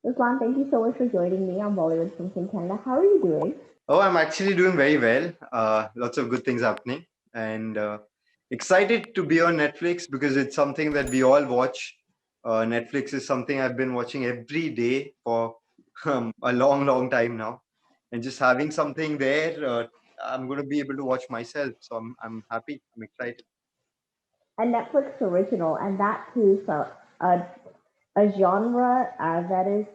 Ruslaan, thank you so much for joining me on Bollywood from Canada. How are you doing? Oh, I'm actually doing very well. Lots of good things happening, and excited to be on Netflix because it's something that we all watch. Netflix is something I've been watching every day for a long, long time now, and just having something there, I'm going to be able to watch myself. So I'm happy. I'm excited. A Netflix original, and that too, so a, a genre that is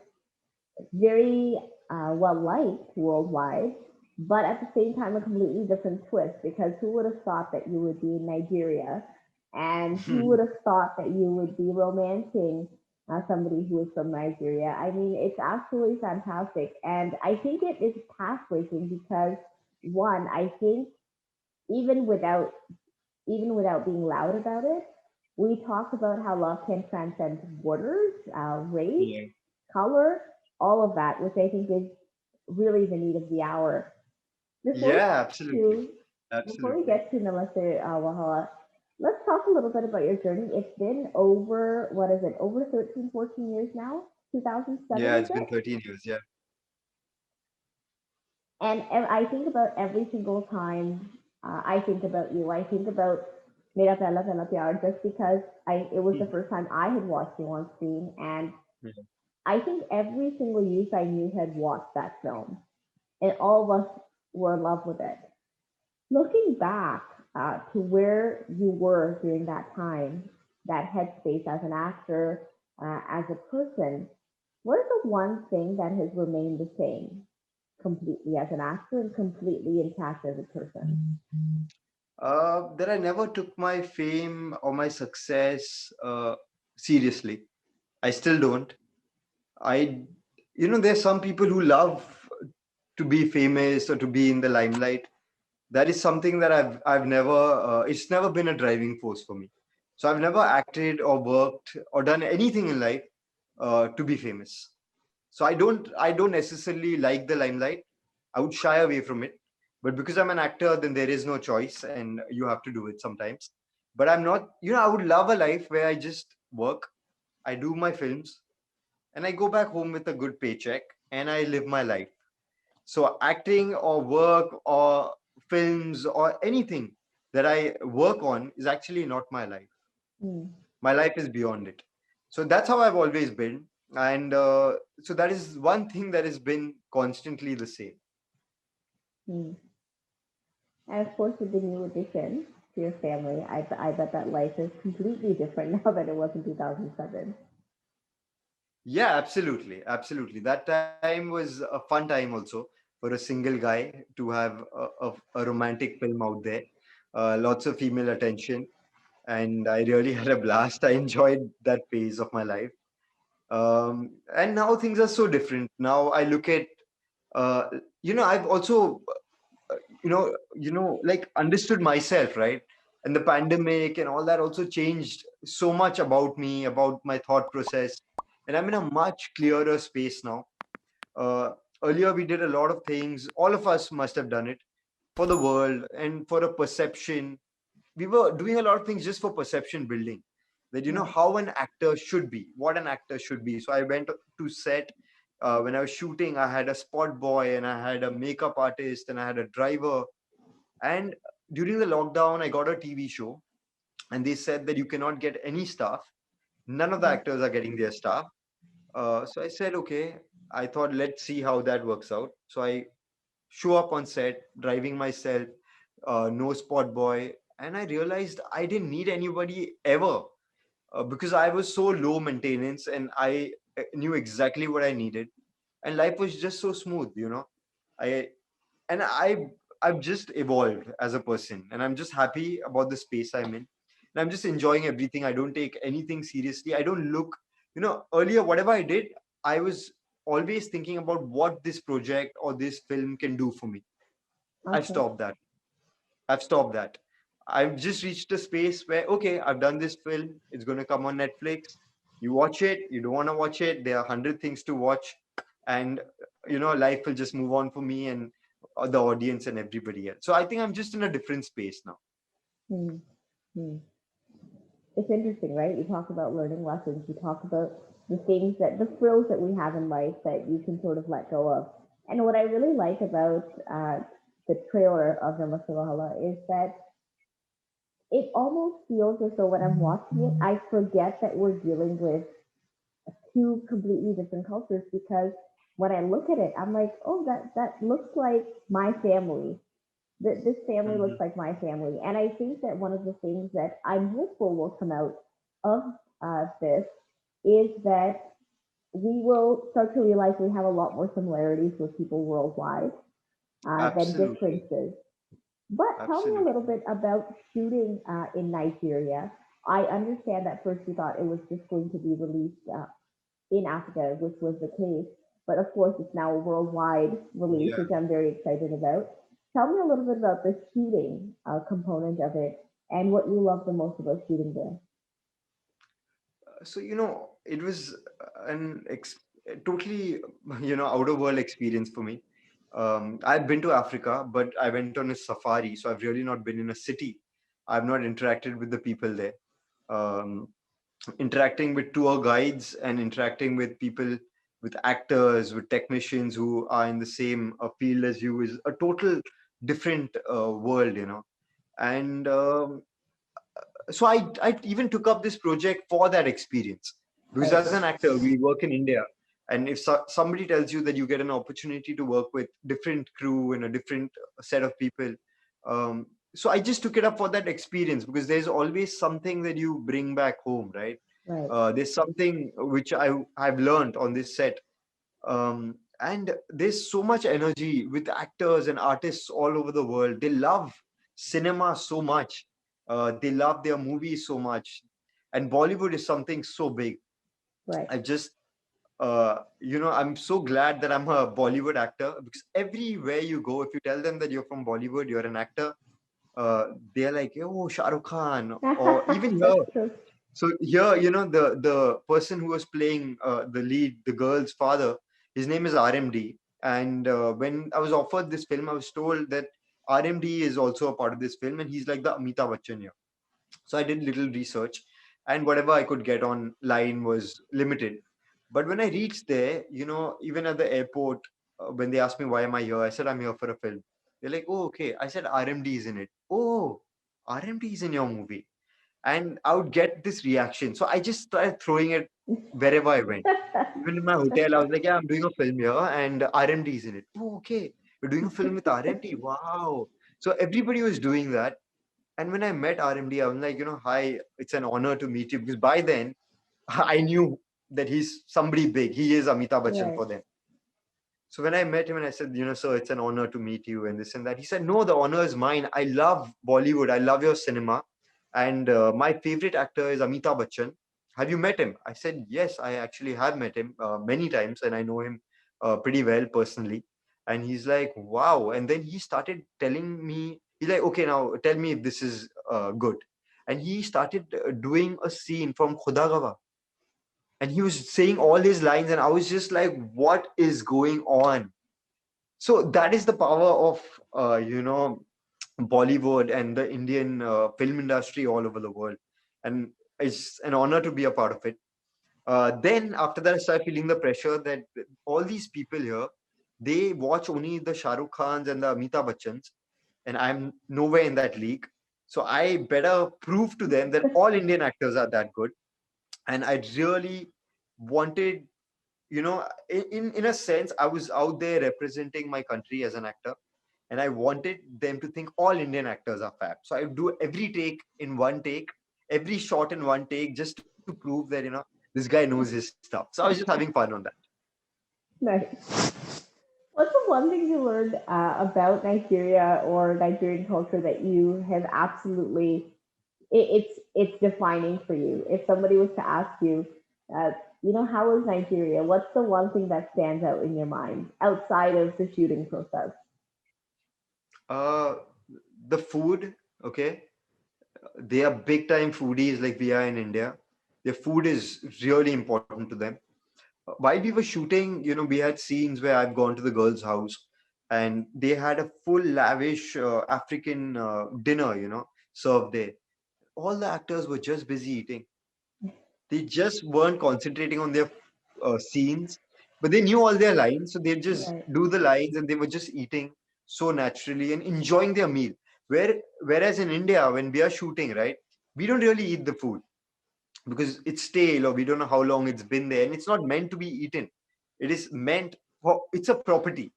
very well liked worldwide, but at the same time, a completely different twist because who would have thought that you would be in Nigeria and who would have thought that you would be romancing somebody who is from Nigeria? I mean, it's absolutely fantastic. And I think it is pathbreaking because, one, I think even without being loud about it, we talk about how love can transcend borders, race, Yeah, color, all of that, which I think is really the need of the hour. Before we yeah, get absolutely, to absolutely. Namaste, Wahala, let's talk a little bit about your journey. It's been over, what is it, over 13, 14 years now? 2007, Yeah, is it's been it? 13 years. Yeah. And I think about every single time I think about you. I think about Mera Pehla Pehla Pyar just because it was the Mhm. first time I had watched you on screen, and Yeah. I think every single youth I knew had watched that film, and all of us were in love with it. Looking back to where you were during that time, that headspace as an actor, as a person, what is the one thing that has remained the same completely as an actor and completely intact as a person? That I never took my fame or my success seriously. I still don't. I, there's some people who love to be famous or to be in the limelight. That is something that I've never. It's never been a driving force for me. So I've never acted or worked or done anything in life to be famous. So I don't necessarily like the limelight. I would shy away from it. But because I'm an actor, then there is no choice and you have to do it sometimes. But I'm not, I would love a life where I just work, I do my films, and I go back home with a good paycheck and I live my life. So acting or work or films or anything that I work on is actually not my life. Hmm. My life is beyond it. So that's how I've always been. And so that is one thing that has been constantly the same. Hmm. And of course, with the new addition to your family, I bet that life is completely different now than it was in 2007. Yeah, absolutely. Absolutely. That time was a fun time also for a single guy to have a romantic film out there. Lots of female attention. And I really had a blast. I enjoyed that phase of my life. And now things are so different. Now I look at, uh, I've also like understood myself, right? And the pandemic and all that also changed so much about me, about my thought process, and I'm in a much clearer space now. uh, Earlier we did a lot of things, all of us must have done it for the world and for a perception. We were doing a lot of things just for perception building, that Right. how an actor should be, what an actor should be. So I went to set. When I was shooting, I had a spot boy and I had a makeup artist and I had a driver. And during the lockdown, I got a TV show, and they said that you cannot get any staff. None of the Right. actors are getting their staff. So I said, okay. I thought, let's see how that works out. So I show up on set, driving myself, no spot boy, and I realized I didn't need anybody ever because I was so low maintenance and I knew exactly what I needed, and life was just so smooth. I and I've just evolved as a person, and I'm just happy about the space I'm in, and I'm just enjoying everything. I don't take anything seriously. I don't look, earlier whatever I did, I was always thinking about what this project or this film can do for me. I've Okay. stopped that. I've stopped that. I've just reached a space where, okay, I've done this film. It's going to come on Netflix. You watch it. You don't want to watch it. There are 100 things to watch. And, life will just move on for me and the audience and everybody else. So I think I'm just in a different space now. Hmm. Hmm. It's interesting, right? You talk about learning lessons. You talk about the things that the thrills that we have in life that you can sort of let go of. And what I really like about the trailer of Namaste Wahala is that it almost feels as though when I'm watching it, I forget that we're dealing with two completely different cultures because when I look at it, I'm like, oh, that looks like my family. This family looks Mhm. like my family. And I think that one of the things that I'm hopeful will come out of this is that we will start to realize we have a lot more similarities with people worldwide than Absolutely. differences. But tell me a little Absolutely. bit about shooting in Nigeria. I understand that first you thought it was just going to be released in Africa, which was the case. But of course, it's now a worldwide release, Yeah. which I'm very excited about. Tell me a little bit about the shooting component of it and what you love the most about shooting there. So, it was a totally, outer world experience for me. I've been to Africa, but I went on a safari. So I've really not been in a city. I've not interacted with the people there. Um, Interacting with tour guides and interacting with people, with actors, with technicians who are in the same field as you is a total different world. And so I even took up this project for that experience because Right, as an actor we work in India, and if somebody tells you that you get an opportunity to work with different crew and a different set of people, um, so I just took it up for that experience because there's always something that you bring back home, right? right, There's something which I've learned on this set, and there's so much energy with actors and artists all over the world. They love cinema so much. They love their movies so much, and Bollywood is something so big. right. I just I'm so glad that I'm a Bollywood actor because everywhere you go, if you tell them that you're from Bollywood, you're an actor, they're like, oh, Shah Rukh Khan, or even here. That's true. So here, the person who was playing the lead, the girl's father, his name is RMD. And when I was offered this film, I was told that RMD is also a part of this film, and he's like the Amitabh Bachchan here. So I did little research, and whatever I could get online was limited. But when I reached there, even at the airport, when they asked me why am I here, I said I'm here for a film. They're like, oh, okay. I said RMD is in it. Oh, RMD is in your movie, and I would get this reaction. So I just started throwing it wherever I went. Even in my hotel, I was like, yeah, I'm doing a film here and RMD is in it. Oh, okay. You're doing a film with RMD. Wow. So everybody was doing that. And when I met RMD, I was like, hi, it's an honor to meet you. Because by then, I knew that he's somebody big. He is Amitabh Bachchan Right. for them. So when I met him and I said, sir, it's an honor to meet you and this and that, he said, no, the honor is mine. I love Bollywood. I love your cinema. And my favorite actor is Amitabh Bachchan. Have you met him? I said, yes, I actually have met him many times and I know him pretty well personally. And he's like, wow. And then he started telling me, he's like, okay, now tell me if this is good. And he started doing a scene from Khudagawa, and he was saying all his lines, and I was just like, what is going on? So that is the power of Bollywood and the Indian film industry all over the world, and it's an honor to be a part of it. Then after that, I started feeling the pressure that all these people here, they watch only the Shah Rukh Khans and the Amitabh Bachchans, and I'm nowhere in that league. So I better prove to them that all Indian actors are that good. And I really wanted, in a sense, I was out there representing my country as an actor, and I wanted them to think all Indian actors are fab. So I would do every take in one take, every shot in one take, just to prove that this guy knows his stuff. So I was just having fun on that. Nice. What's the one thing you learned about Nigeria or Nigerian culture that you have absolutely it's defining for you? If somebody was to ask you, uh, how is Nigeria? What's the one thing that stands out in your mind outside of the shooting process? Uh, the food, okay, they are big time foodies like we are in India. Their food is really important to them. While we were shooting, we had scenes where I've gone to the girl's house and they had a full lavish African dinner, served there. All the actors were just busy eating. They just weren't concentrating on their scenes, but they knew all their lines, so they just Right. do the lines, and they were just eating so naturally and enjoying their meal. Whereas in India, when we are shooting, right, we don't really eat the food because it's stale or we don't know how long it's been there, and it's not meant to be eaten. It is meant for, it's a property.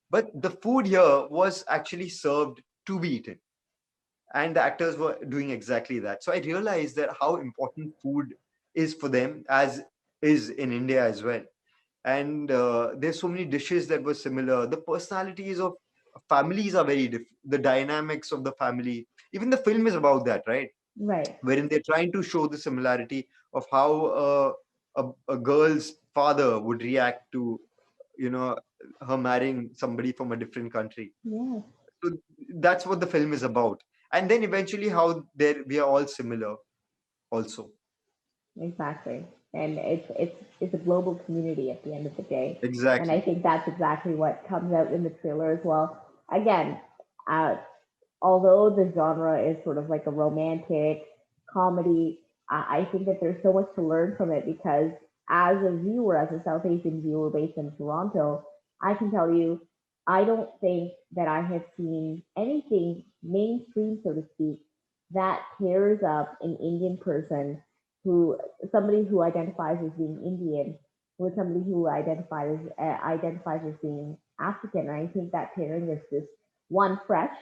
But the food here was actually served to be eaten, and the actors were doing exactly that. So I realized that how important food is for them, as is in India as well. And there's so many dishes that were similar. The personalities of families are very different. The dynamics of the family, even the film is about that, right? Right. Wherein they're trying to show the similarity of how a girl's father would react to, you know, her marrying somebody from a different country. Yes. So that's what the film is about. And then eventually how there we are all similar also. Exactly. And it's a global community at the end of the day. And I Exactly. think that's exactly what comes out in the trailer as well. Again, uh, although the genre is sort of like a romantic comedy, I think that there's so much to learn from it because as a viewer, as a South Asian viewer based in Toronto, I can tell you, I don't think that I have seen anything mainstream, so to speak, that pairs up an Indian person who, somebody who identifies as being Indian with somebody who identifies as being African. And I think that pairing is just one fresh,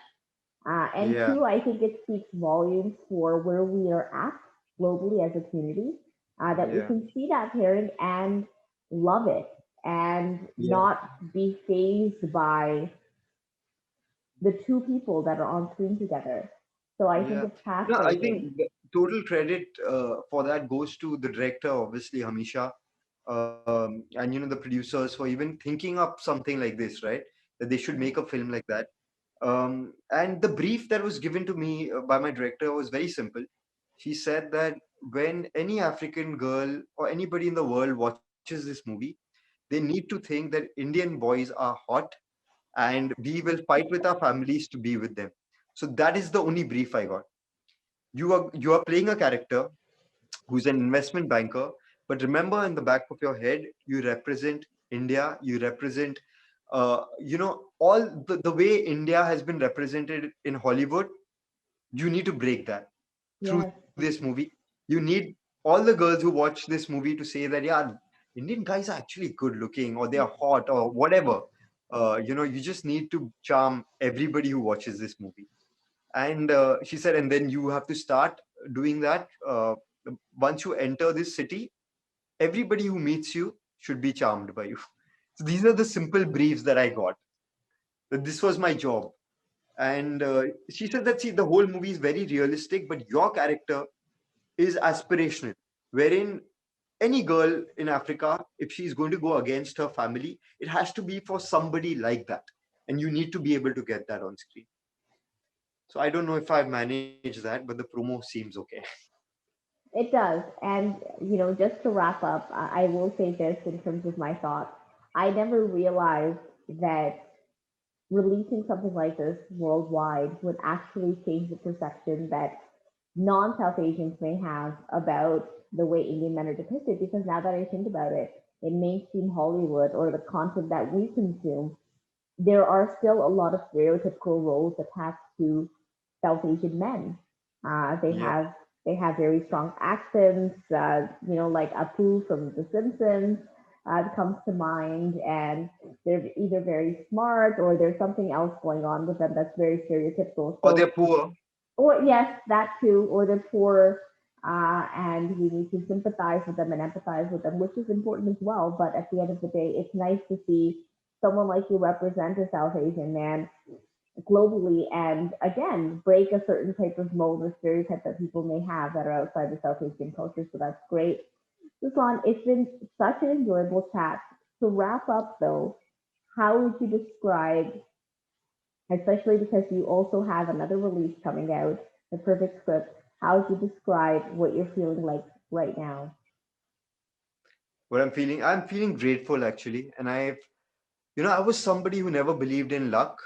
and Yeah. two, I think it speaks volumes for where we are at globally as a community, that we Yeah. can see that pairing and love it and Yeah. not be phased by the two people that are on screen together. So I think Yeah. it's No, I pathbreaking. think the total credit for that goes to the director, obviously, Hamisha, and the producers for even thinking up something like this, right? That they should make a film like that. And the brief that was given to me by my director was very simple. She said that when any African girl or anybody in the world watches this movie, they need to think that Indian boys are hot and we will fight with our families to be with them. So that is the only brief I got. You are playing a character who's an investment banker, but remember in the back of your head, you represent India, you represent all the way India has been represented in Hollywood. You need to break that through Yes, this movie. You need all the girls who watch this movie to say that, yeah, Indian guys are actually good looking or they are hot or whatever. You just need to charm everybody who watches this movie. And she said, and then you have to start doing that. Once you enter this city, everybody who meets you should be charmed by you. So these are the simple briefs that I got. That this was my job. And she said that, see, the whole movie is very realistic, but your character is aspirational, wherein any girl in Africa, if she's going to go against her family, it has to be for somebody like that. And you need to be able to get that on screen. So I don't know if I've managed that, but the promo seems okay. it does. And, just to wrap up, I will say this in terms of my thoughts. I never realized that releasing something like this worldwide would actually change the perception that non-South Asians may have about the way Indian men are depicted. Because now that I think about it, in mainstream Hollywood or the content that we consume, there are still a lot of stereotypical roles attached to South Asian men. Uh, they Yeah. have they have very strong accents, like Apu from The Simpsons comes to mind, and they're either very smart or there's something else going on with them that's very stereotypical. Or they're So, poor. or yes, that too, or they're poor, and we need to sympathize with them and empathize with them, which is important as well. But at the end of the day, it's nice to see someone like you represent a South Asian man globally and again break a certain type of mold or stereotype that people may have that are outside the South Asian culture. So that's great. Ruslan, it's been such an enjoyable chat. To wrap up though, how would you describe, especially because you also have another release coming out, The Perfect Script, how would you describe what you're feeling like right now? What I'm feeling grateful actually. And I was somebody who never believed in luck.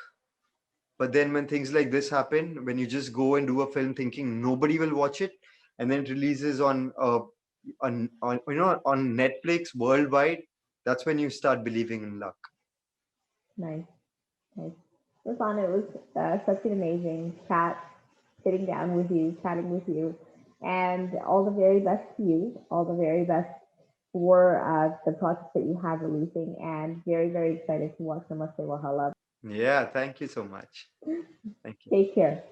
But then when things like this happen, when you just go and do a film thinking nobody will watch it, and then it releases on on Netflix worldwide, that's when you start believing in luck. Nice, nice. Ruslan, it was such an amazing chat, sitting down with you, chatting with you, and all the very best to you. All the very best for the projects that you have releasing, and very, very excited to watch Namaste Wahala. Yeah, thank you so much. Thank you. Take care.